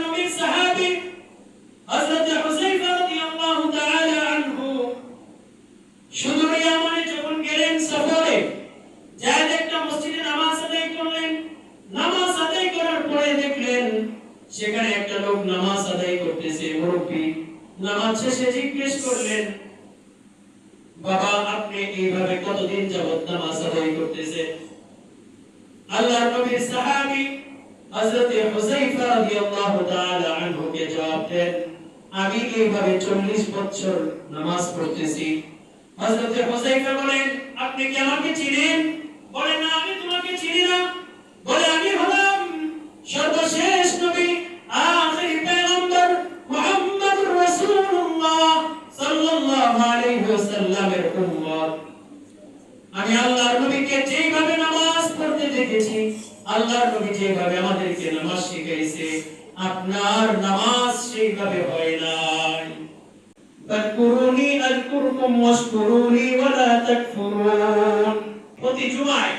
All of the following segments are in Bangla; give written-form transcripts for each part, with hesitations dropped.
নবীর সাহাবী হযরত হুযায়ফা রাদিয়াল্লাহু তাআলা আনহু সুদূর ইয়ামানে যখন গেলেন সফরে, যায় একটা মসজিদে নামাজ আদায় করলেন। নামাজ আদায় করার পরে দেখলেন সেখানে একটা লোক নামাজ আদায় করতেছে। মুরব্বি নামাজ শেষে জিজ্ঞেস করলেন, বাবা আপনি এইভাবে কতদিন যাবত নামাজ আদায় করতেছেন? আল্লাহর নবীর সাহাবী হযরত হুযায়ফা রাদিয়াল্লাহু তাআলা আনহু কে জবাব দেন, আমি এইভাবে 40 বছর নামাজ পড়তেছি। হযরত হুযায়ফা বলেন, আপনি কি আমাকে চিনেন? বলে, না আমি তোমাকে চিনি না। বলে, আমি হলাম সর্বশেষ নবী, আখির পয়গম্বর মুহাম্মদুর রাসূলুল্লাহ সাল্লাল্লাহু আলাইহি ওয়াসাল্লামের উম্মত। আমি আল্লাহর নবীকে যেভাবে নামাজ পড়তে দেখেছি, আল্লাহর নবী যেভাবে আমাদেরকে নামাজ শিখাইছে, আপনার নামাজ সেইভাবে হয় নাই। ফাকুরুনি আযকুরকুম ওয়াশকুরুনি ওয়ালা তাকফুরুন। প্রতি জুমায়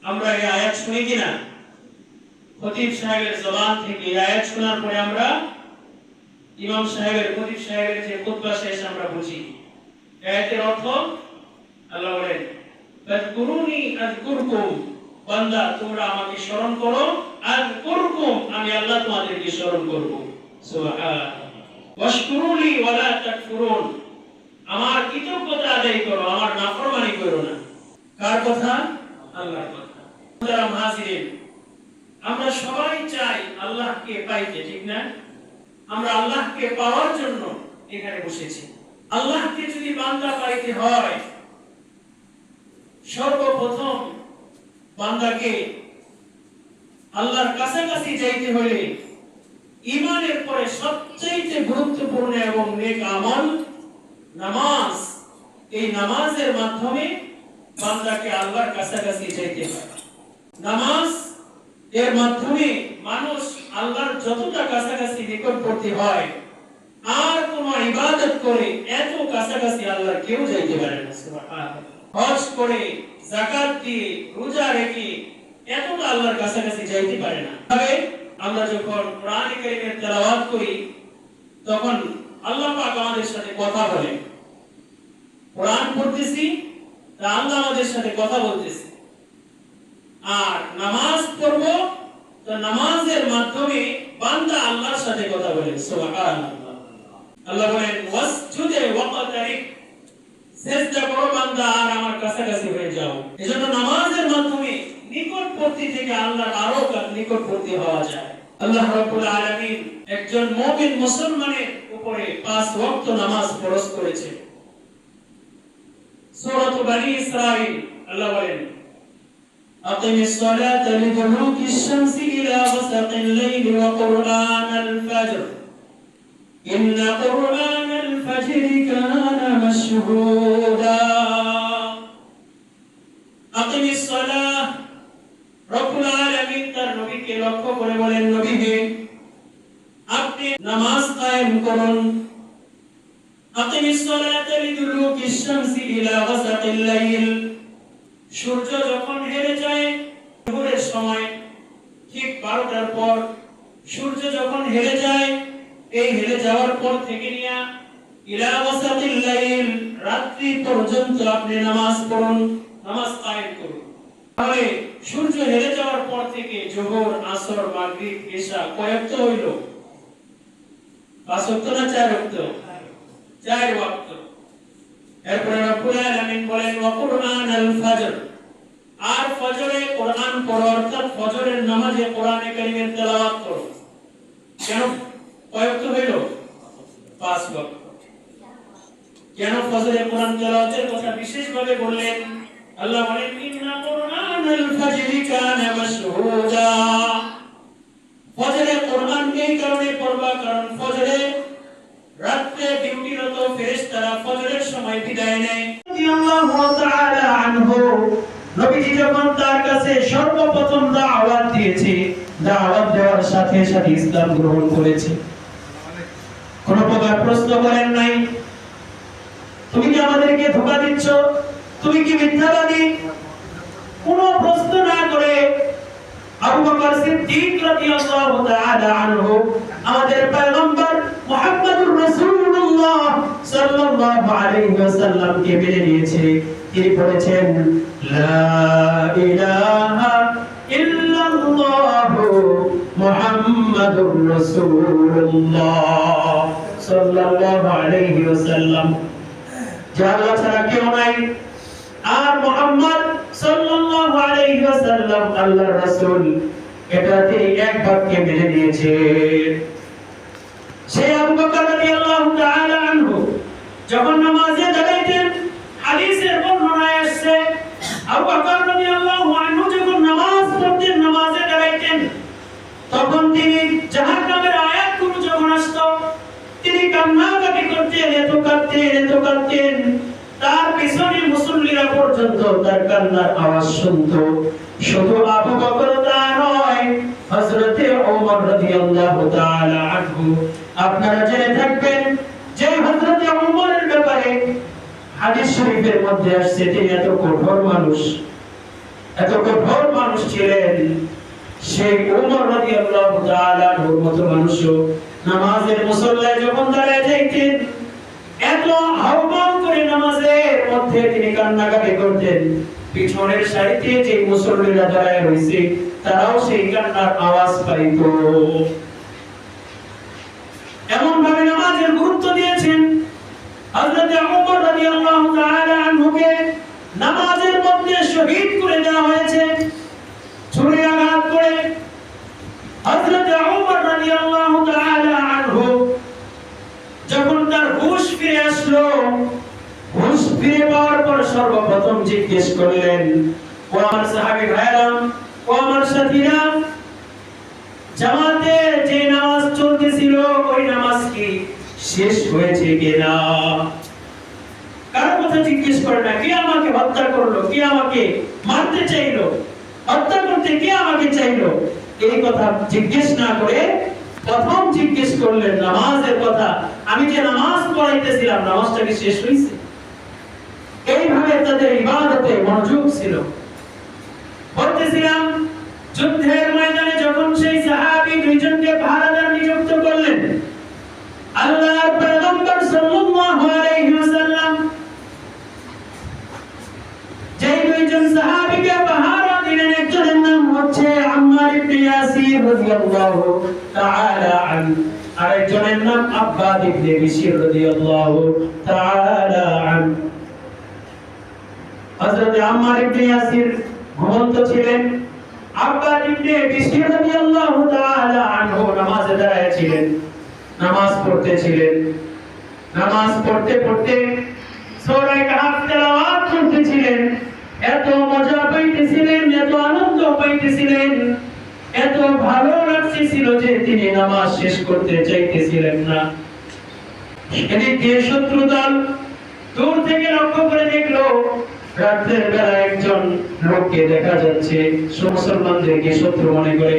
আমরা এই আয়াত শুনি কিনা? খতিব সাহেবের জবান থেকে এই আয়াত শোনার পরে আমরা ইমাম সাহেবের, খতিব সাহেবের যে খুতবা শেষ আমরা বুঝি। আয়াতের অর্থ আল্লাহ বলেন, ফাকুরুনি আযকুরকুম, বান্দা তোমরা আমাকে স্মরণ করো, আযকুরকুম আমি আল্লাহ তোমাদেরকে স্মরণ করব। সুবহানাল্লাহ। ওয়াশকুরুনি ওয়ালা তাকফুরুন, আমার কৃতজ্ঞতা আদায় করো, আমার নাফরমানি করো না। কার কথা? আল্লাহর কথা। যারা হাজিরিন, আমরা সবাই চাই আল্লাহকে পাইতে, ঠিক না? আমরা আল্লাহকে পাওয়ার জন্য এখানে বসেছি। আল্লাহকে যদি বান্দা পাইতে হয়, সর্বপ্রথম বান্দাকে আল্লাহর কাছাকাছি যাইতে হলে ঈমানের পরে সবচেয়ে গুরুত্বপূর্ণ এবং নেক আমল নামাজ। এই নামাজের মাধ্যমে বান্দাকে আল্লাহর কাছাকাছি যাইতে হয়। নামাজ এর মাধ্যমে মানুষ আল্লাহর যতটা কাছাকাছি নিকটবর্তী হয়, আর কোন ইবাদত করে এত কাছাকাছি আল্লাহর কেউ যাইতে পারে না। সুবহানাল্লাহ। হজ করে, যাকাত দিয়ে, রোজা রেখে এতটা আল্লাহর কাছাকাছি যাইতে পারে না। তবে আমরা যখন কোরআন কারীমের তেলাওয়াত করি, তখন আল্লাহ পাক আমাদের সাথে কথা বলেন। কোরআন পড়তেছি, তা আল্লাহ আমাদের সাথে কথা বলতেছে। আর নামাজ পড়ব, তো নামাজের মাধ্যমে বান্দা আল্লাহর সাথে কথা বলে। সুবহানাল্লাহ। আল্লাহ বলেন, ওয়াসজুদ ওয়াকতারিব, সিজদা করো বান্দা আর আমার কাছাকাছি হয়ে যাও। এজন্য নামাজের মাধ্যমে নিকটবর্তী থেকে আল্লাহর আরো নিকটবর্তী হওয়া যায়। আল্লাহ রাব্বুল আলামিন একজন মুমিন মুসলমানের উপরে 5 ওয়াক্ত নামাজ ফরজ করেছেন। সূরা বনী ইসরাঈল আল্লাহ বলেন, আকিমিস সালাতা লিদুলুকিশ শামসি ইলা গাসাকিল লাইলি ওয়া কুরআনাল ফাজর ইন্না কুরআনাল ফাজরি কানা মাশহুদা। আকিমিস সালাহ, রব্বুল আলামিন তার নবীকে লক্ষ্য করে বলেন, নবী হে আপনি নামাজ কায়েম করুন। আকিমিস সালাতা লিদুলুকিশ শামসি ইলা গাসাকিল লাইল, সূর্য যখন হেরে যায় ভোরের সময়, ঠিক 12টার পর সূর্য যখন হেরে যায়, এই হেরে যাওয়ার পর থেকে নিয়া ইলা গাসাকিল লাইল, রাত্রি পর্যন্ত আপনি নামাজ পড়ুন, নামাজ কায়েম করুন। তাহলে সূর্য হেরে যাওয়ার পর থেকে যোহর, আসর, মাগরিব, ইশা কয় ওয়াক্ত হইল? 5 ওয়াক্ত না 4 ওয়াক্ত? 4 ওয়াক্ত। এরপরে রব্বুল আলামিন বলেন, ওয়া কুরআনাল ফাজর, আর ফজরে কোরআন পড়ো, অর্থাৎ ফজরের নামাজে কোরআনে কারীমের তেলাওয়াত করো। কেন কয় ওয়াক্ত হইল? 5 ওয়াক্ত। কেন ফজরে কোরআন তেলাওয়াতের কথা বিশেষভাবে বললেন? আল্লাহ বলেন, ইন্না কুরআনাল ফাজরি কানা মাশহুদা। ফজরে কোরআন এই কারণে পড়বা, কারণ ফজরে রাতে ডিউটিরত ফেরেশতারা ফজরের সময় বিদায় নেয়। রাদিয়াল্লাহু তাআলা আনহু, নবীজি যখন তার কাছে সর্বপ্রথম দাওয়াত দিয়েছে, দাওয়াত দেওয়ার সাথে সাথে ইসলাম গ্রহণ করেছে। কোন প্রকার প্রশ্ন করেন নাই, তুমি কি আমাদেরকে ধোঁকা দিচ্ছ, তুমি কি মিথ্যাবাদী? কোন প্রশ্ন না করে আবু বকর সিদ্দিক রাদিয়াল্লাহু তাআলা আনহু ইমানকে মেনে নিয়েছে তিনি বলেছেন লা ইলাহা ইল্লাল্লাহু মুহাম্মাদুর রাসূলুল্লাহ সাল্লাল্লাহু আলাইহি ওয়াসাল্লাম, যে আল্লাহ ছাড়া কেউ নাই আর মুহাম্মদ সাল্লাল্লাহু আলাইহি ওয়াসাল্লাম আল্লাহর রাসূল, এটা তিনি এক বাক্যে মেনে নিয়েছেন। সেই আবু বকর রাদিয়াল্লাহু তাআলা আনহু যখন নামাজে দাঁড়াইতেন, হাদিসের বর্ণনায় আসছে আবু বকর রাদিয়াল্লাহু আনহু যখন নামাজ পড়তেন, নামাজে দাঁড়াইতেন, তখন তিনি জাহান্নামের আয়াতগুলো যখন আসতো তিনি কান্নাকাটি করতেন, এত কাঁদতেন, তার পিছনে মুসল্লিরা পর্যন্ত তার কান্নার আওয়াজ শুনতো। শুধু আবু বকর তা নয়, হযরতে ওমর রাদিয়াল্লাহু তাআলা আনহু, আপনারা জেনে থাকবেন যে হযরতে ওমরের ব্যাপারে হাদিস শরীফের মধ্যে আসছে তিনি এত কঠোর মানুষ ছিলেন। সেই ওমর রাদিয়াল্লাহু তাআলা আনহুর মতো মানুষও নামাজের মুসল্লায় যখন দাঁড়ায় যাইতেন, এত আহ্বান করে নামাজের মধ্যে তিনি কান্নাকাটি করতেন, পিছনের সারিতে যে মুসল্লিরা দাঁড়ায় রয়েছে তারাও সেই কান্নার আওয়াজ পাইত। এমন ভাবে নামাজের গুরুত্ব দিয়েছেন। হযরত ওমর রাদিয়াল্লাহু তাআলা আনহুকে নামাজের মধ্যে শহীদ করে দেওয়া হয়েছে ছুরি আঘাত করে। হযরত ওমর রাদিয়াল্লাহু তাআলা আনহু যখন তার হুঁশ ফিরে আসলো, হুঁশ ফিরে পাওয়ার পর সর্বপ্রথম জিজ্ঞেস করলেন, ও আমার সাহাবী ভাইরা, ও আমার সাথীরা, জামাতে যে নামাজ চলতেছিল ওই নামাজ কি শেষ হয়েছে কিনা? কারো কথা জিজ্ঞেস করে না, কে আমাকে হত্যা করলো, কে আমাকে মারতে চাইলো, হত্যা করতে কে আমাকে চাইলো, এই কথা জিজ্ঞেস না করে প্রথম জিজ্ঞেস করলেন নামাজের কথা। আমি যে নামাজ পড়াইতেছিলাম নামাজটা কি শেষ হয়েছে? এইভাবে তাদের ইবাদতে মনোযোগ ছিল। বলতেছিলাম যুদ্ধের ময়দানে যখন সেই সাহাবী দুইজনকে পাহারাদার নিযুক্ত করলেন, আল্লাহর পয়গম্বর সাল্লাল্লাহু আলাইহি ওয়াসাল্লাম যে দুইজন সাহাবীকে পাহারা দিলেন, একজনের নাম হচ্ছে আম্মার ইবনে ইয়াসির রাদিয়াল্লাহু তাআলা আনহু, আরেকজনের নাম আব্বাদ ইবনে বিশর রাদিয়াল্লাহু তাআলা আনহু। হযরত আম্মার ইবনে ইয়াসির ঘুমন্ত ছিলেন, আব্বাদ ইবনে বিশর রাদিয়াল্লাহু তাআলা আনহু নামাজে দাঁড়ায় ছিলেন, নামাজ পড়তেছিলেন। নামাজ পড়তে পড়তে সূরা কাহফ তেলাওয়াত করতেছিলেন। এত মজা পাইতেছিলেন, এত আনন্দ পাইতেছিলেন, এত ভালো লাগতেছিল যে তিনি নামাজ শেষ করতে চাইতেছিলেন না। এদিকে শত্রু দল দূর থেকে লক্ষ্য করে দেখলো রাতের বেলা একজন লোককে দেখা যাচ্ছে। মুসলমানদেরকে শত্রু মনে করে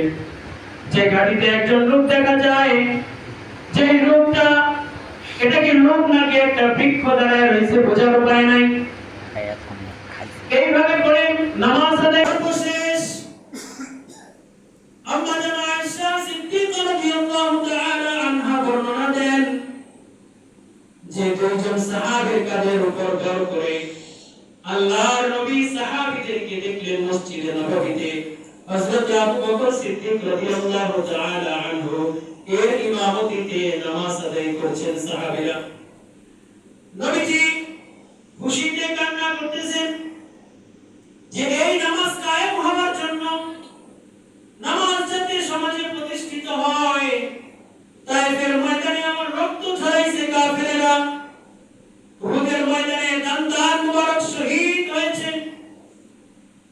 যে ঘাটিতে একজন লোক দেখা যায়, যে লোকটা এটা কি লোক নাকি একটা বৃক্ষ দাঁড়ায় রয়েছে বোঝার উপায় নাই। এইভাবে করে নামাজ আদায় শেষ। আম্মা জান আয়েশা সিদ্দিকা রাদিয়াল্লাহু তাআলা আনহা বর্ণনা দেন যে দুইজন সাহাবীর কাঁধের উপর ভর করে আল্লাহর নবী সাহাবীদেরকে দেখলেন মসজিদে নববীতে হযরত আবু বকর সিদ্দিক রাদিয়াল্লাহু তাআলা আনহু এর ইমামতিতে নামাজ আদায় করছেন সাহাবীরা। নবীজি খুশিতে কান্না করতেছেন যে এই নামাজ কায়েম হওয়ার জন্য, নামাজ যাতে সমাজে প্রতিষ্ঠিত হয়। তায়েফের ময়দানে আমার রক্ত ঝরাইছে কাফেরেরা, উহুদের ময়দানে দান্দান মুবারক শহীদ হয়েছে।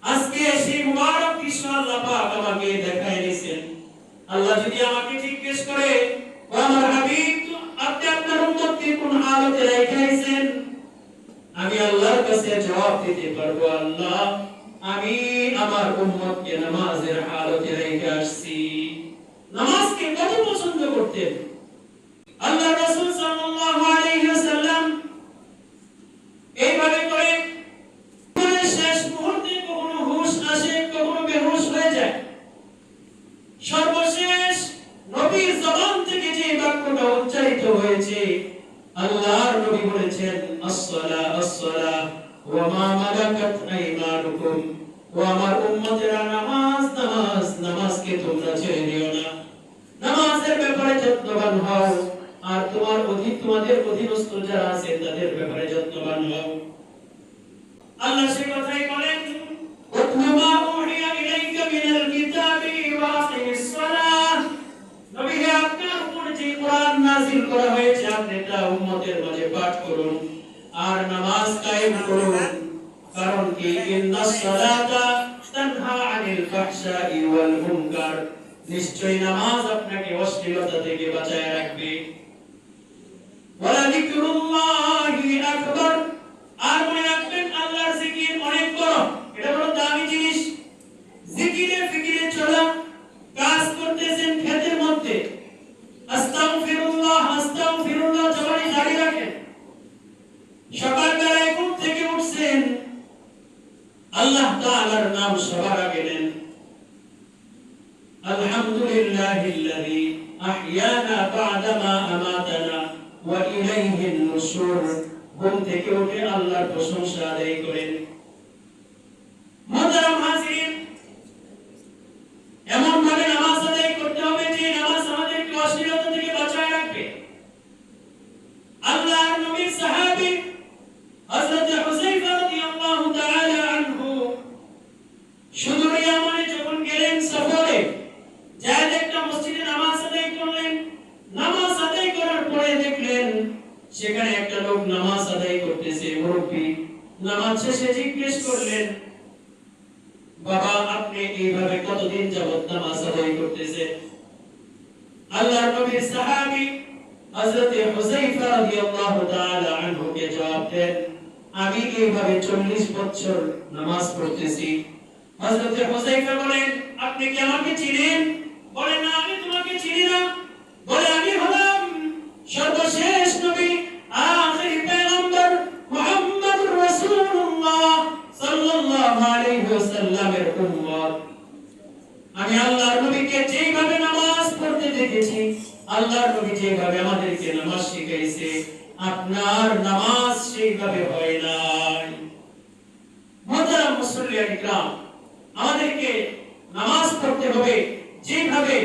আজকে সেই মুবারক দৃশ্য আল্লাহ পাক আমাকে দেখায় দিয়েছেন। আল্লাহ যদি আমাকে জিজ্ঞেস করে, ও আমার হাবিব, আপনি আপনার উম্মতকে কোন হালতে রেখেছেন, আমি আল্লাহর কাছে জবাব দিতে পারবো, আল্লাহ আমি আমার উম্মতকে নামাজের হালতে রেখে আসছি। নামাজকে কত পছন্দ করতেন আল্লাহ রাসূল সাল্লাল্লাহু আলাইহি ওয়াসাল্লাম। এইভাবে করে শেষ মুহূর্তে কখনো হুঁশ আসে, কখনো বেহুশ হয়ে যায়। সর্বশেষ নবীর জবান থেকে যে বাক্যটা উচ্চারিত হয়েছে, আল্লাহর নবী বলেছেন আসসালা আসসালা ওয়া মা মালাকাত আইমানুকুম, ও আমার উম্মতেরা নামাজ নামাজ নামাজকে তোমরা ছেড়ে দিও না, নামাজের ব্যাপারে যত্নবান হও, আর তোমাদের অধীনস্থ যারা আছেন তাদের ব্যাপারে যত্নবান হও। আল্লাহ সে কথাই বলেন উতলু মা উহিয়া ইলাইকা মিনাল কিতাবি ওয়া আকিমিস সালাহ, নবী হে আপনার উপর যে কোরআন নাযিল করা হয়েছে আপনি তা উম্মতের মাঝে পাঠ করুন আর নামাজ কায়েম করুন। কারণ কি ইন্নাস সালাতা তানহা আনিল ফাহশাই ওয়াল মুনকার, নিশ্চয়ই নামাজ আপনাকে অশ্লীলতা থেকে বাঁচায় রাখবে। ওয়ালা যিকরুল্লাহি আকবার, আর মনে রাখবেন আল্লাহর জিকির অনেক বড়, এটা বড় দামি জিনিস। জিকিরে ফিকিরে চলা, কাজ করতেছেন ক্ষেতের মধ্যে আস্তাগফিরুল্লাহ আস্তাগফিরুল্লাহ জবানে জারি রাখেন। সকালবেলায় ঘুম থেকে উঠছেন, আল্লাহ তাআলার নাম সবার আগে নেন। আলহামদুলিল্লাহিল্লাযী আহইয়ানা বা'দামা আমাতানা ওয়া ইলাইহিন নুশুর, ঘুম থেকে উঠে আল্লাহর প্রশংসা আদায় করেন। মুহতারাম হাজিরিন, এমন ভাবে নামাজ আদায় করতে হবে যে নামাজ আমাদেরকে অশ্লীলতা থেকে বাঁচায় রাখবে। আল্লাহর নবীর সাহাবী হযরত হুযায়ফা রাদিয়াল্লাহু তাআলা আনহু সুদূর ইয়ামানে যখন গেলেন সফরে, যায় একটা মসজিদে নামাজ আদায় করলেন। নামাজ আদায় করার পরে দেখলেন সেখানে একটা লোক নামাজ আদায় করতেছে, মুরব্বি। নামাজ শেষে জিজ্ঞেস করলেন, বাবা আপনি এইভাবে কতদিন যাবত নামাজ আদায় করতেছেন? আল্লাহর নবীর সাহাবী হযরত হুযায়ফা রাদিয়াল্লাহু তাআলা আনহু কে জবাব দেন, আমি এইভাবে 40 বছর নামাজ পড়তেছি। হযরত হুযায়ফা বলেন, আপনি কি আমাকে চিনেন? বলেন, না আমি তোমাকে চিনি না। বলে, আমি হলাম সর্বশেষ নবী, আখির পয়গম্বর মুহাম্মদুর রাসূলুল্লাহ সাল্লাল্লাহু আলাইহি ওয়াসাল্লামের উম্মত। আমি আল্লাহর নবীকে যেভাবে নামাজ পড়তে দেখেছি, আল্লাহর নবী যেভাবে আমাদেরকে নামাজ শিখাইছে, আপনার নামাজ সেইভাবে হয় নাই। মুহতারাম মুসল্লিয়ান ইকরাম, আমাদেরকে নামাজ পড়তে হবে যেভাবে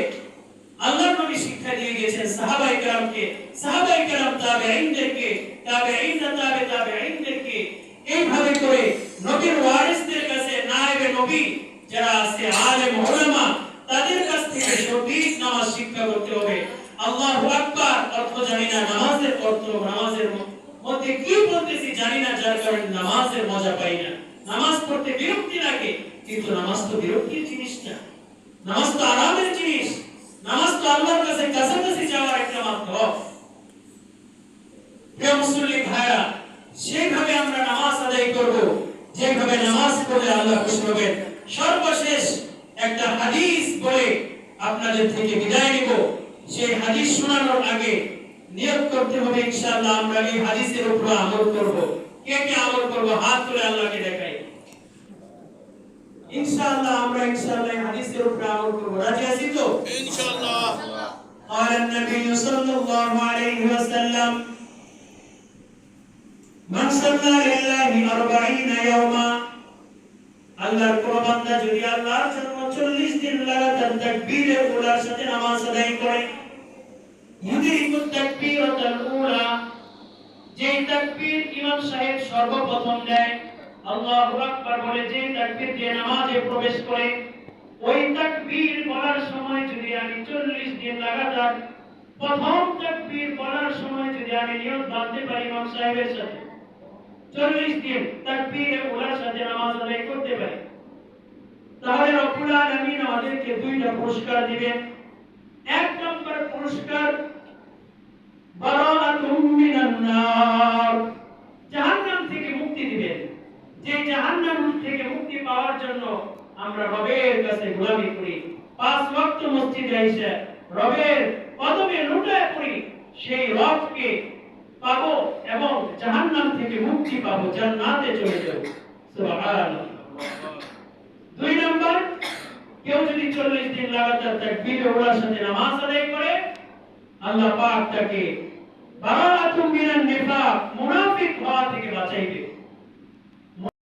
আল্লাহর নবী শিক্ষা দিয়ে গেছেন সাহাবায়ে কেরামকে, সাহাবায়ে কেরাম তাবেঈনদেরকে, তাবেঈনরা তাবেঈনদেরকে, এইভাবে করে নবীর ওয়ারিসদের কাছে নায়েবে নবী যারা আছে আলেম উলামা, তাদের কাছ থেকে সঠিক নামাজ শিক্ষা করতে হবে। আল্লাহু আকবার অর্থ জানি না, নামাজের অর্থ, নামাজের মধ্যে কি বলতেছি জানি না, যার কারণে নামাজের মজা পাই না। নামাজ পড়তে বিরক্তি লাগে, কিন্তু নামাজ তো বিরক্তির জিনিস না, নামাজ তো আরামের জিনিস, নামাজ তো আল্লাহর কাছে কাছাকাছি যাওয়ার একটা মাধ্যম। প্রিয় মুসল্লি ভাইরা, সেইভাবে আমরা নামাজ আদায় করব যেভাবে নামাজ পড়লে আল্লাহ খুশি হবেন। সর্বশেষ একটা হাদিস বলে আপনাদের থেকে বিদায় নিব। সেই হাদিস শোনানোর আগে নিয়ত করতে হবে ইনশাআল্লাহ আমরা এই হাদিসের উপর আমল করব। কে কে আমল করব হাত তুলে আল্লাহকে দেখাই। ইনশাআল্লাহ আমরা ইনশাআল্লাহ এই হাদিসের উপর আমল করব। রাজি আছি তো? ইনশাআল্লাহ। قال النبي صلى الله عليه وسلم من صلى لله 40 يوما, আল্লাহর কোন বান্দা যদি আল্লাহর জন্য 40 দিন লাগাতার তাকবীরে উলার সাথে নামাজ আদায় করে, ইউদিরিকুত তাকবীরাতুল উলা, যে তাকবীর ইমাম সাহেব সর্বপ্রথম দেয়, আল্লাহু আকবার বলে যে তাকবীর দিয়ে নামাজে প্রবেশ করে, ওই তাকবীর বলার সময় যদি আমি 40 দিন লাগাতার প্রথম তাকবীর বলার সময় যদি আমি নিয়ত বাঁধতে পারি ইমাম সাহেবের সাথে, 40 দিন তাকবীরে উলার সাথে নামাজ আদায় করতে পারি, তাহলে রব্বুল আলামিন আমাদেরকে দুইটা পুরস্কার দিবেন। এক নম্বর পুরস্কার বারাআতুম মিনান নার, জাহান্নাম থেকে মুক্তি দিবেন। যে জাহান্নাম থেকে মুক্তি পাওয়ার জন্য আমরা রবের কাছে গোলামি করি, 5 ওয়াক্ত মসজিদে এসে রবের কদমে লুটায় পড়ি, সেই রবকে পাবো এবং জাহান্নাম থেকে মুক্তি পাবো, জান্নাতে চলে যাব। সুবহানাল্লাহ। 2 নম্বর, কেউ যদি 40 দিন লাগাতার তাকবীরে উলার সাথে নামাজ আদায় করে, আল্লাহ পাক তাকে বারাআতুম মিনান